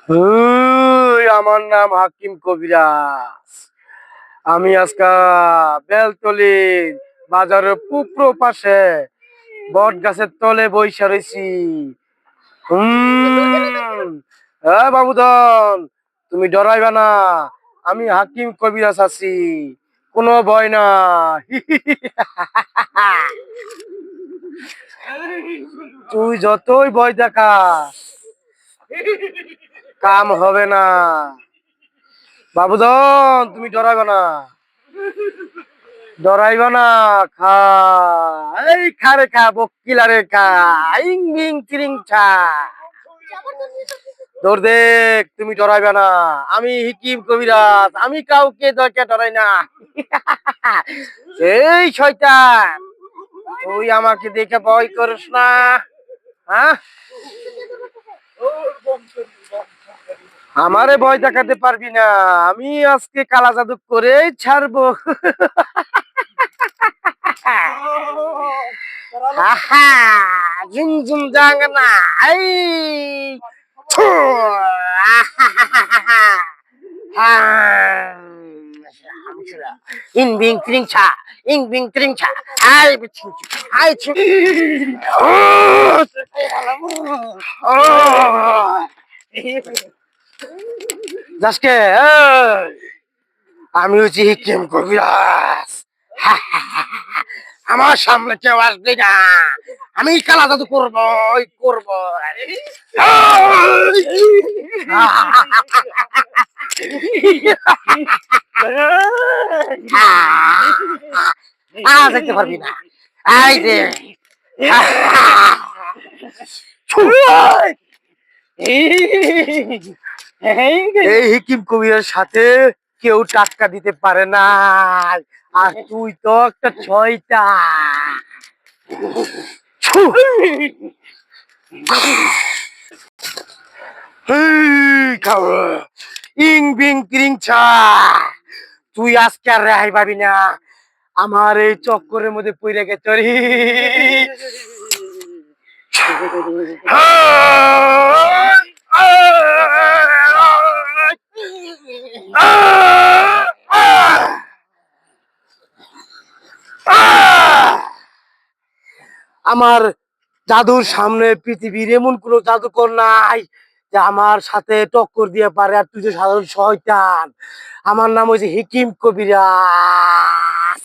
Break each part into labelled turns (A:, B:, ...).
A: আমার নাম হাকিম কবিরাজ। আমি আজকা বেলতলির বাজারের পুপ্র পাশে বট গাছের তলে বইসা রয়েছি। বাবুধন, তুমি ডরাইবা না, আমি হাকিম কবিরাজ আছি, কোনো ভয় না। তুই যতই ভয় দেখা কাম হবে না। বাবুধন, তুমি ডরাইবা না, ডরাইবা না। খা, এই খা রে খা, বকিলা রে খা, ইং বিং চিরিং ছা। দৌড় দেখ, তুমি ডরাইবা না। আমি হিকিম কবিরাজ, আমি কাউকে ডরাই না। এই শয়তান, তুই আমাকে দেখে ভয় করিস না, হ্যাঁ? আমারে ভয় দেখাতে পারবি না, আমি আজকে কালা জাদু করেই ছাড়বো। ঝুমঝুম জাঙ্গনা, এই ছু, ইং বিং ত্রিং ছা, ইং বিং ত্রিং ছা, হাই বিচিং হাই ছি। জাসকে আমি হচ্ছি হিকিম কবিরাজ। আমার সামনে কেউ আসবে না, আমি কালা জাদু করবো করবো। দেখতে পারবি না, আই দে। এই হিকিম কবিরের সাথে কেউ টাক্কা দিতে পারে না। আর তুই তো একটা শয়তান। ইং বিং ক্রিং ছা, তুই আজকে আর রেহাই পাবি না। আমার এই চক্করের মধ্যে পড়ে গেছে রে। আমার জাদুর সামনে পৃথিবীর এমন কোনো জাদুকর নাই যে আমার সাথে টক্কর দিয়ে পারে। আর তুই তো সাধারণ শয়তান। আমার নাম হচ্ছে হিকিম কবিরাজ।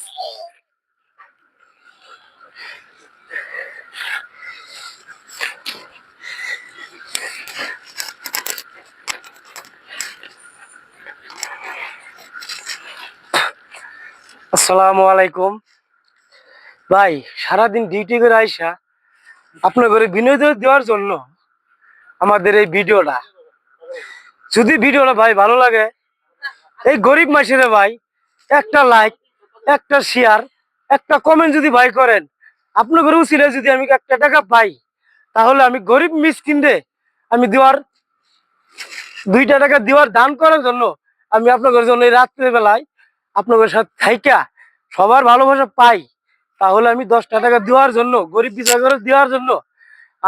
A: আসসালামু আলাইকুম ভাই। সারাদিন ডিউটি করে আইসা আপনার ঘরে বিনোদন দেওয়ার জন্য আমাদের এই ভিডিওটা, যদি ভিডিওটা ভাই ভালো লাগে, এই গরিব মাসিরে ভাই একটা লাইক, একটা শেয়ার, একটা কমেন্ট যদি ভাই করেন, আপনার ঘরে উচিত যদি আমি একটা টাকা পাই, তাহলে আমি গরিব মিসকিনরে আমি দেওয়ার 2টা টাকা দেওয়ার দান করার জন্য আমি আপনাদের জন্য এই রাত্রের বেলায় আপনাদের সাথে থাইকা সবার ভালোবাসা পাই, তাহলে আমি 10টা টাকা দেওয়ার জন্য, গরিব বিচার করে দেওয়ার জন্য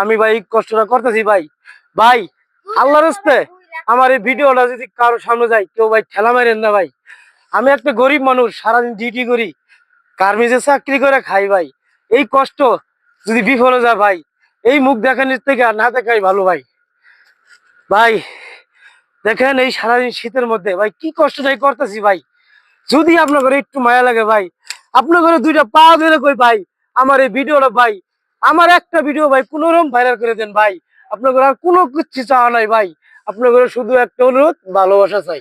A: আমি ভাই কষ্টটা করতেছি। ভাই ভাই আল্লাহর রাস্তে আমার এই ভিডিওটা যদি কারো সামনে যায়, কেউ ভাই ঠেলা মারেন না ভাই। আমি একটা গরিব মানুষ, সারাদিন ডিউটি করি, গার্মেন্টসে চাকরি করে খাই ভাই। এই কষ্ট যদি বিফলে যায় ভাই, এই মুখ দেখানোর থেকে আর না দেখাই ভালো ভাই। ভাই দেখেন, এই সারাদিন শীতের মধ্যে ভাই কি কষ্টটাই করতেছি ভাই। যদি আপনার ঘরে একটু মায়া লাগে ভাই, আপনার ঘরে 2টা পা ধরে কই ভাই, আমার এই ভিডিওটা ভাই, আমার একটা ভিডিও ভাই কোনোরকম ভাইরাল করে দেন ভাই। আপনার ঘরে আর কোনো কিছু চাওয়া নাই ভাই, আপনার ঘরে শুধু একটা অনুরোধ, ভালোবাসা চাই।